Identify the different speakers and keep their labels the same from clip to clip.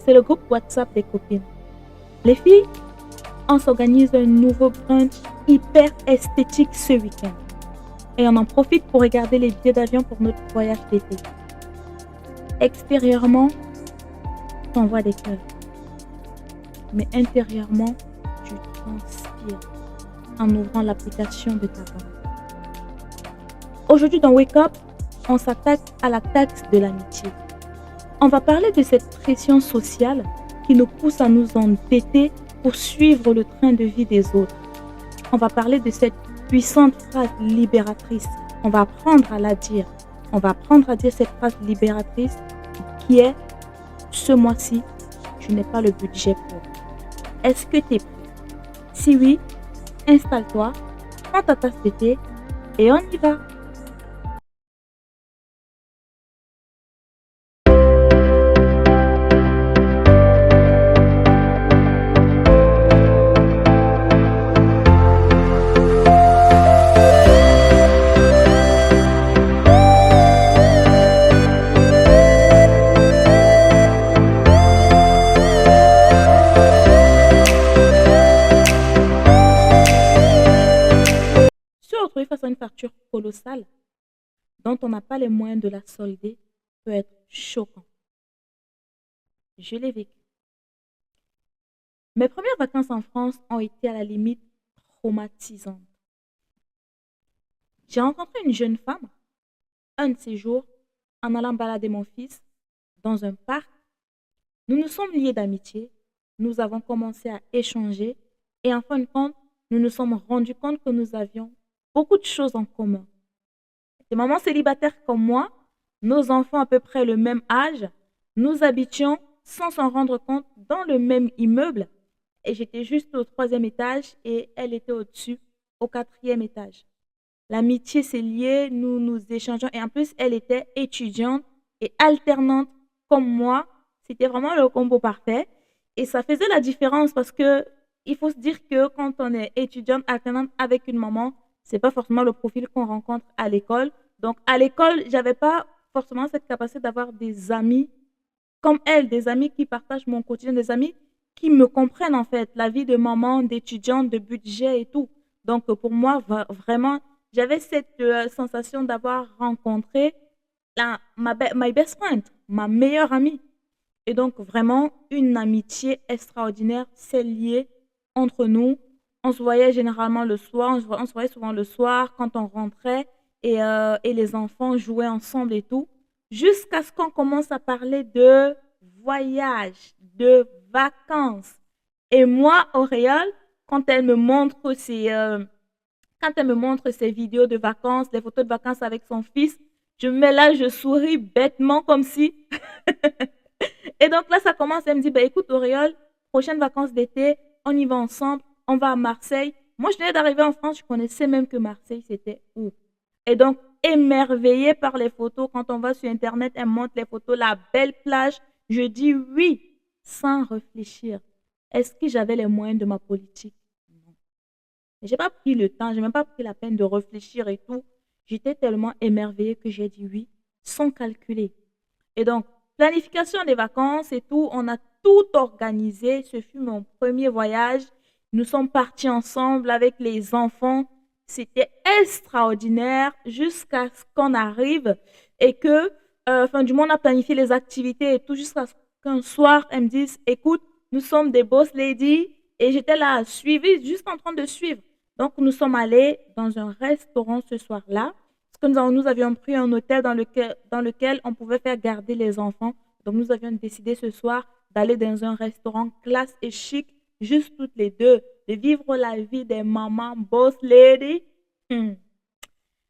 Speaker 1: C'est le groupe WhatsApp des copines. Les filles, on s'organise un nouveau brunch hyper esthétique ce week-end. Et on en profite pour regarder les billets d'avion pour notre voyage d'été. Extérieurement, tu envoies des cœurs. Mais intérieurement, tu transpires en ouvrant l'application de ta banque. Aujourd'hui dans Wake Up, on s'attaque à la taxe de l'amitié. On va parler de cette pression sociale qui nous pousse à nous endetter pour suivre le train de vie des autres. On va parler de cette puissante phrase libératrice. On va apprendre à la dire. On va apprendre à dire cette phrase libératrice qui est « Ce mois-ci, je n'ai pas le budget pour ». Est-ce que tu es prêt? Si oui, installe-toi, prends ta tasse de thé et on y va. Se retrouver face à une facture colossale dont on n'a pas les moyens de la solder peut être choquant. Je l'ai vécu. Mes premières vacances en France ont été à la limite traumatisantes. J'ai rencontré une jeune femme, un de ces jours, en allant balader mon fils dans un parc. Nous nous sommes liés d'amitié, nous avons commencé à échanger et en fin de compte, nous nous sommes rendus compte que nous avions beaucoup de choses en commun. Des mamans célibataires comme moi, nos enfants à peu près le même âge, nous habitions sans s'en rendre compte dans le même immeuble et j'étais juste au 3e étage et elle était au-dessus, au 4e étage. L'amitié s'est liée, nous nous échangeons et en plus elle était étudiante et alternante comme moi. C'était vraiment le combo parfait et ça faisait la différence parce que il faut se dire que quand on est étudiante alternante avec une maman, c'est pas forcément le profil qu'on rencontre à l'école. Donc à l'école, j'avais pas forcément cette capacité d'avoir des amis comme elle, des amis qui partagent mon quotidien, des amis qui me comprennent en fait, la vie de maman, d'étudiante, de budget et tout. Donc pour moi, vraiment, j'avais cette sensation d'avoir rencontré my best friend, ma meilleure amie. Et donc vraiment, une amitié extraordinaire s'est liée entre nous. On se voyait généralement le soir, on se voyait souvent le soir quand on rentrait et les enfants jouaient ensemble et tout. Jusqu'à ce qu'on commence à parler de voyage, de vacances. Et moi, Auréole, quand elle me montre quand elle me montre ses vidéos de vacances, les photos de vacances avec son fils, je me mets là, je souris bêtement comme si. Et donc là, ça commence, elle me dit, bah, écoute, Auréole, prochaines vacances d'été, on y va ensemble, on va à Marseille. Moi, je venais d'arriver en France, je connaissais même que Marseille, c'était où. Et donc, émerveillée par les photos, quand on va sur Internet, elle montre les photos, la belle plage. Je dis oui, sans réfléchir. Est-ce que j'avais les moyens de ma politique? Non. J'ai pas pris le temps, j'ai même pas pris la peine de réfléchir et tout. J'étais tellement émerveillée que j'ai dit oui, sans calculer. Et donc, planification des vacances et tout, on a tout organisé. Ce fut mon premier voyage. Nous sommes partis ensemble avec les enfants. C'était extraordinaire jusqu'à ce qu'on arrive et que, enfin, du moins, on a planifié les activités et tout jusqu'à ce qu'un soir, elles me disent, écoute, nous sommes des boss ladies et j'étais là, suivie, juste en train de suivre. Donc, nous sommes allés dans un restaurant ce soir-là. Parce que nous avions pris un hôtel dans lequel on pouvait faire garder les enfants. Donc, nous avions décidé ce soir d'aller dans un restaurant classe et chic, juste toutes les deux, de vivre la vie des mamans boss lady. Hmm.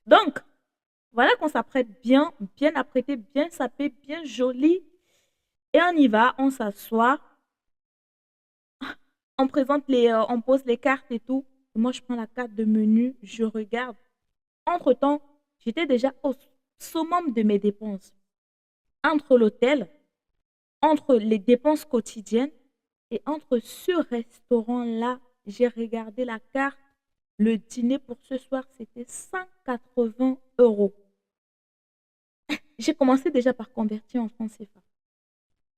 Speaker 1: Donc, voilà qu'on s'apprête bien, bien apprêté, bien sapé, bien joli. Et on y va, on s'assoit, on pose les cartes et tout. Moi, je prends la carte de menu, je regarde. Entre-temps, j'étais déjà au summum de mes dépenses. Entre l'hôtel, entre les dépenses quotidiennes et entre ce restaurant-là, j'ai regardé la carte. Le dîner pour ce soir, c'était 180 euros. J'ai commencé déjà par convertir en francs CFA.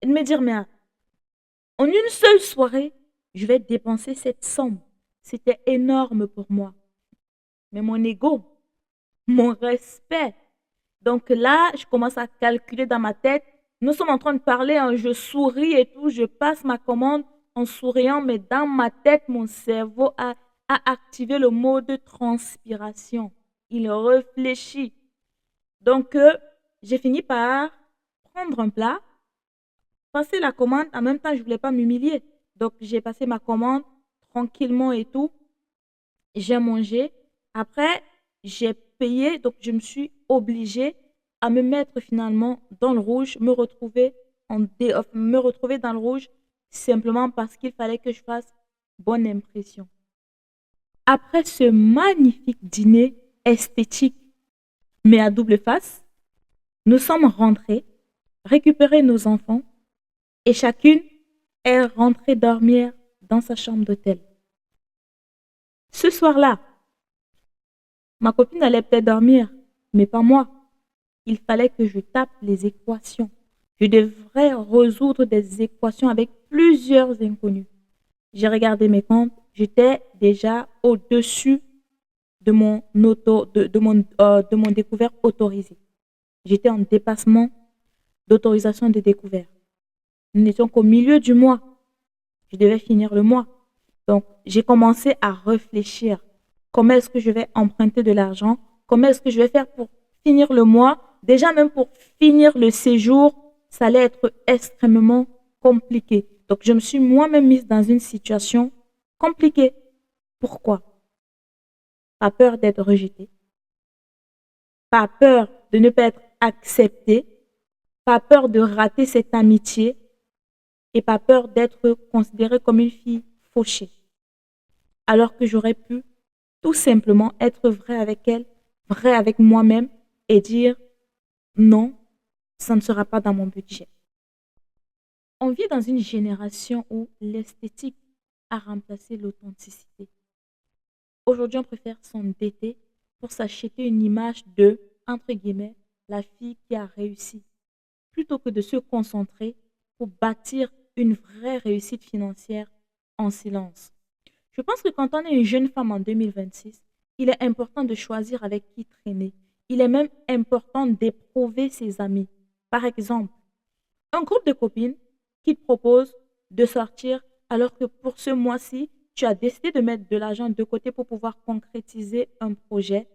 Speaker 1: Et de me dire, mais En une seule soirée, je vais dépenser cette somme. C'était énorme pour moi. Mais mon ego, mon respect. Donc là, je commence à calculer dans ma tête. Nous sommes en train de parler, hein, je souris et tout, je passe ma commande en souriant, mais dans ma tête, mon cerveau a activé le mode transpiration. Il réfléchit. Donc, j'ai fini par prendre un plat, passer la commande. En même temps, je ne voulais pas m'humilier. Donc, j'ai passé ma commande tranquillement et tout. J'ai mangé. Après, j'ai payé. Donc, je me suis obligée à me mettre finalement dans le rouge, me retrouver dans le rouge simplement parce qu'il fallait que je fasse bonne impression. Après ce magnifique dîner esthétique, mais à double face, nous sommes rentrés, récupéré nos enfants et chacune est rentrée dormir dans sa chambre d'hôtel. Ce soir-là, ma copine allait peut-être dormir, mais pas moi. Il fallait que je tape les équations. Je devrais résoudre des équations avec plusieurs inconnus. J'ai regardé mes comptes, j'étais déjà au-dessus de mon découvert autorisé. J'étais en dépassement d'autorisation de découvert. Nous n'étions qu'au milieu du mois. Je devais finir le mois. Donc, j'ai commencé à réfléchir. Comment est-ce que je vais emprunter de l'argent? Comment est-ce que je vais faire pour finir le mois? Déjà, même pour finir le séjour, ça allait être extrêmement compliqué. Donc, je me suis moi-même mise dans une situation compliquée. Pourquoi? Pas peur d'être rejetée. Pas peur de ne pas être acceptée. Pas peur de rater cette amitié. Et pas peur d'être considérée comme une fille fauchée. Alors que j'aurais pu tout simplement être vrai avec elle, vrai avec moi-même et dire non, ça ne sera pas dans mon budget. On vit dans une génération où l'esthétique a remplacé l'authenticité. Aujourd'hui, on préfère s'endetter pour s'acheter une image de, entre guillemets, la fille qui a réussi, plutôt que de se concentrer pour bâtir une vraie réussite financière en silence. Je pense que quand on est une jeune femme en 2026, il est important de choisir avec qui traîner. Il est même important d'éprouver ses amis. Par exemple, un groupe de copines qui te propose de sortir alors que pour ce mois-ci, tu as décidé de mettre de l'argent de côté pour pouvoir concrétiser un projet.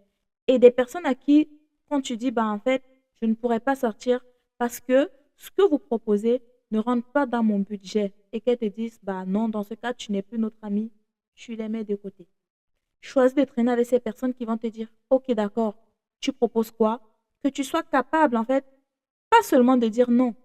Speaker 1: Et des personnes à qui, quand tu dis, bah, en fait, je ne pourrais pas sortir parce que ce que vous proposez ne rentre pas dans mon budget et qu'elles te disent, bah non, dans ce cas, tu n'es plus notre amie, tu les mets de côté. Choisis de traîner avec ces personnes qui vont te dire, ok, d'accord, tu proposes quoi? Que tu sois capable, en fait, pas seulement de dire non,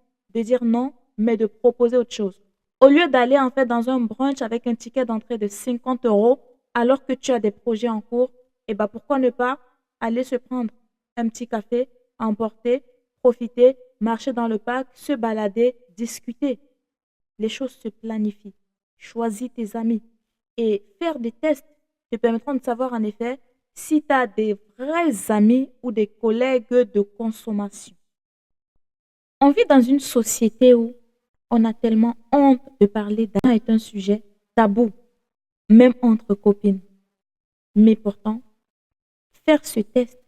Speaker 1: mais de proposer autre chose. Au lieu d'aller, en fait, dans un brunch avec un ticket d'entrée de 50 euros, alors que tu as des projets en cours, eh ben, pourquoi ne pas aller se prendre un petit café, emporter, profiter, marcher dans le parc, se balader, discuter. Les choses se planifient. Choisis tes amis. Et faire des tests te permettront de savoir en effet si tu as des vrais amis ou des collègues de consommation. On vit dans une société où on a tellement honte de parler d'argent est un sujet tabou, même entre copines. Mais pourtant, faire ce test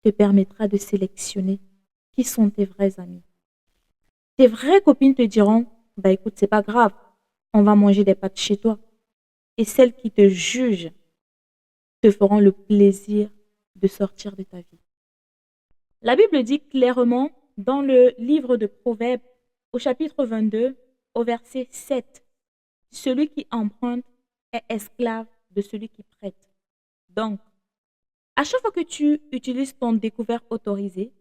Speaker 1: te permettra de sélectionner qui sont tes vrais amis. Tes vraies copines te diront, bah écoute, c'est pas grave, on va manger des pâtes chez toi. Et celles qui te jugent te feront le plaisir de sortir de ta vie. La Bible dit clairement dans le livre de Proverbes, au chapitre 22, au verset 7, celui qui emprunte est esclave de celui qui prête. Donc, à chaque fois que tu utilises ton découvert autorisé,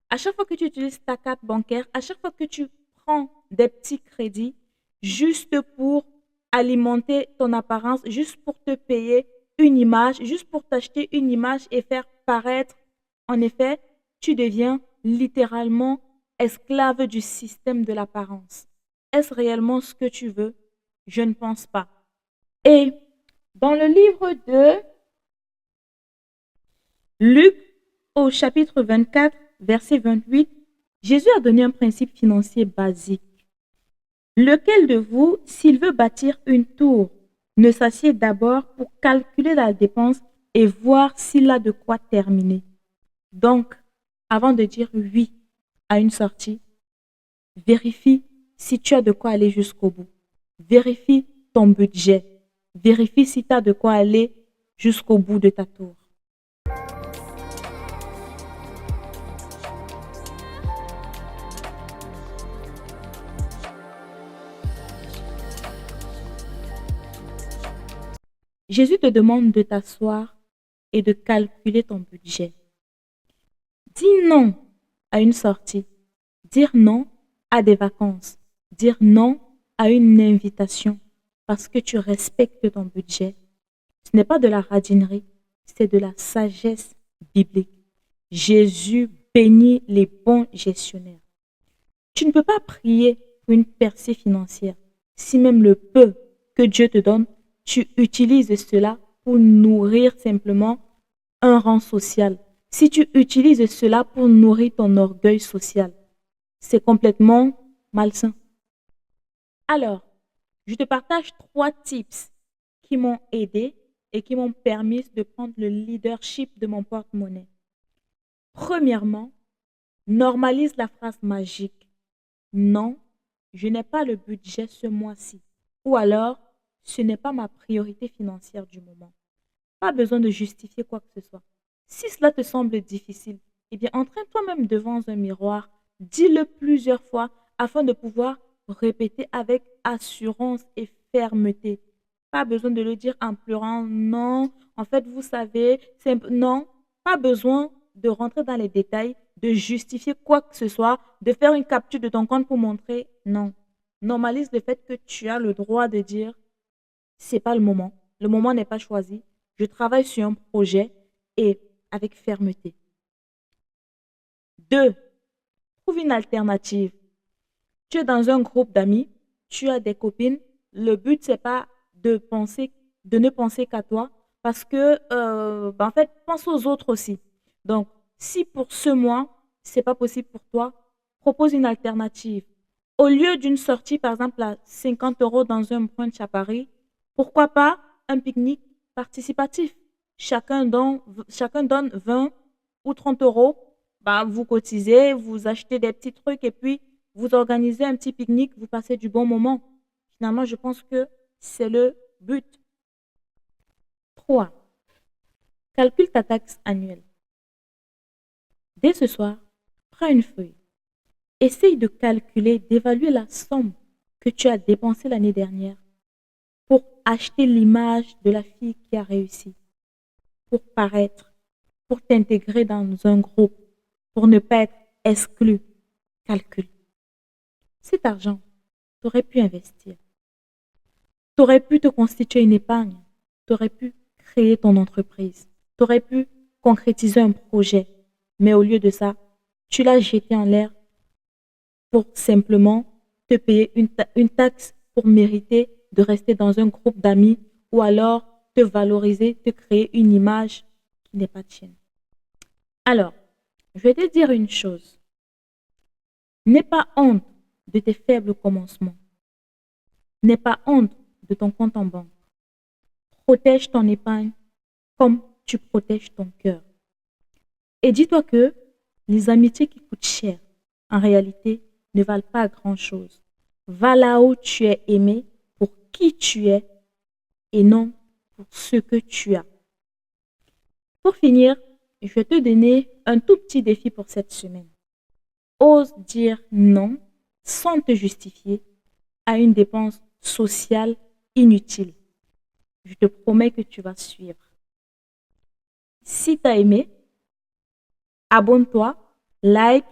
Speaker 1: à chaque fois que tu utilises ta carte bancaire, à chaque fois que tu prends des petits crédits juste pour alimenter ton apparence, juste pour te payer une image, juste pour t'acheter une image et faire paraître, en effet, tu deviens littéralement esclave du système de l'apparence. Est-ce réellement ce que tu veux? Je ne pense pas. Et dans le livre de Luc, au chapitre 24, verset 28, Jésus a donné un principe financier basique. Lequel de vous, s'il veut bâtir une tour, ne s'assied d'abord pour calculer la dépense et voir s'il a de quoi terminer? Donc, avant de dire oui à une sortie, vérifie si tu as de quoi aller jusqu'au bout. Vérifie ton budget. Vérifie si tu as de quoi aller jusqu'au bout de ta tour. Jésus te demande de t'asseoir et de calculer ton budget. Dis non à une sortie. Dire non à des vacances. Dire non à une invitation parce que tu respectes ton budget. Ce n'est pas de la radinerie, c'est de la sagesse biblique. Jésus bénit les bons gestionnaires. Tu ne peux pas prier pour une percée financière si même le peu que Dieu te donne, tu utilises cela pour nourrir simplement un rang social. Si tu utilises cela pour nourrir ton orgueil social, c'est complètement malsain. Alors, je te partage 3 tips qui m'ont aidé et qui m'ont permis de prendre le leadership de mon porte-monnaie. Premièrement, normalise la phrase magique. Non, je n'ai pas le budget ce mois-ci. Ou alors, ce n'est pas ma priorité financière du moment. Pas besoin de justifier quoi que ce soit. Si cela te semble difficile, eh bien, entraîne toi-même devant un miroir, dis-le plusieurs fois afin de pouvoir répéter avec assurance et fermeté. Pas besoin de le dire en pleurant, non, en fait, vous savez, non, pas besoin de rentrer dans les détails, de justifier quoi que ce soit, de faire une capture de ton compte pour montrer, non. Normalise le fait que tu as le droit de dire, c'est pas le moment n'est pas choisi, je travaille sur un projet et avec fermeté. 2. Trouve une alternative. Tu es dans un groupe d'amis, tu as des copines. Le but, c'est pas de ne penser qu'à toi parce que, en fait, pense aux autres aussi. Donc, si pour ce mois, c'est pas possible pour toi, propose une alternative. Au lieu d'une sortie, par exemple, à 50 € dans un brunch à Paris, pourquoi pas un pique-nique participatif? Chacun donne 20 ou 30 €. Bah, vous cotisez, vous achetez des petits trucs et puis vous organisez un petit pique-nique, vous passez du bon moment. Finalement, je pense que c'est le but. 3. Calcule ta taxe annuelle. Dès ce soir, prends une feuille. Essaye de calculer, d'évaluer la somme que tu as dépensée l'année dernière pour acheter l'image de la fille qui a réussi, pour paraître, pour t'intégrer dans un groupe, pour ne pas être exclu. Calcule. Cet argent, tu aurais pu investir. Tu aurais pu te constituer une épargne. Tu aurais pu créer ton entreprise. Tu aurais pu concrétiser un projet. Mais au lieu de ça, tu l'as jeté en l'air pour simplement te payer une taxe pour mériter de rester dans un groupe d'amis ou alors te valoriser, te créer une image qui n'est pas tienne. Alors, je vais te dire une chose. N'aie pas honte de tes faibles commencements. N'aie pas honte de ton compte en banque. Protège ton épargne comme tu protèges ton cœur. Et dis-toi que les amitiés qui coûtent cher, en réalité, ne valent pas grand-chose. Va là où tu es aimé pour qui tu es et non pour ce que tu as. Pour finir, je vais te donner un tout petit défi pour cette semaine. Ose dire non sans te justifier à une dépense sociale inutile. Je te promets que tu vas suivre. Si tu as aimé, abonne-toi, like,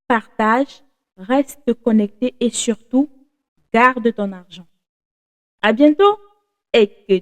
Speaker 1: partage, reste connecté et surtout, garde ton argent. À bientôt et que